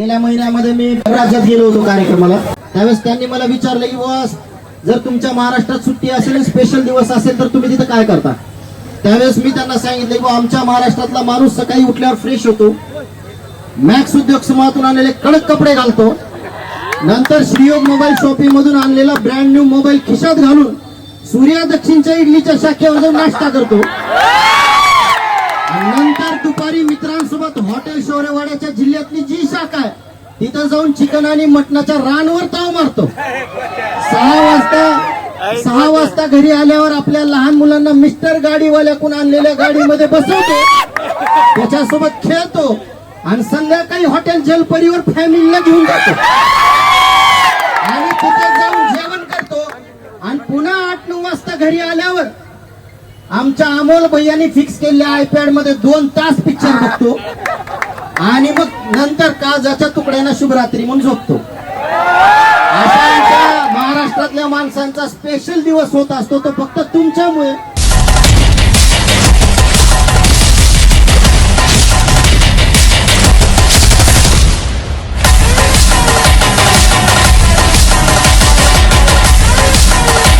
गेल्या महिन्यामध्ये मी राज्यात गेलो होतो कार्यक्रमाला. त्यावेळेस त्यांनी मला विचारलं की बॉस, जर तुमच्या महाराष्ट्रात सुट्टी असेल, स्पेशल दिवस असेल, तर तुम्ही तिथं काय करता. त्यावेळेस मी त्यांना सांगितलं की आमच्या महाराष्ट्रातला माणूस सकाळी उठल्यावर फ्रेश होतो, मॅक्स उद्योग समूहातून आणलेले कडक कपडे घालतो, नंतर श्रीयोग मोबाईल शॉपिंग मधून आणलेला ब्रँड न्यू मोबाईल खिशात घालून सूर्या दक्षिणच्या इडलीच्या शाखेवर जाऊन नाश्ता करतो, नंतर दुपारी मित्रांसोबत हॉटेल शौर्यवाड्याच्या जिल्ह्यातली जी शाखा आहे तिथं जाऊन चिकन आणि मटणाच्या रानवर ताव मारतो. 6 वाजता घरी आल्यावर आपल्या लहान मुलांना मिस्टर गाडीवाल्याकडून आणलेल्या गाडीमध्ये बसवतो, त्याच्यासोबत खेळतो आणि संध्याकाळी हॉटेल जलपरीवर फॅमिलीला घेऊन जातो आणि तिथे जाऊन जेवण करतो आणि पुन्हा 8-9 वाजता घरी आल्यावर आमच्या अमोल भैयानी फिक्स केलेल्या आयपॅड मध्ये 2 तास पिक्चर बघतो आणि मग नंतर काळजाच्या तुकड्यांना शुभरात्री म्हणून झोपतो. अशा आमच्या महाराष्ट्रातल्या माणसांचा स्पेशल दिवस होत असतो तो फक्त तुमच्यामुळे.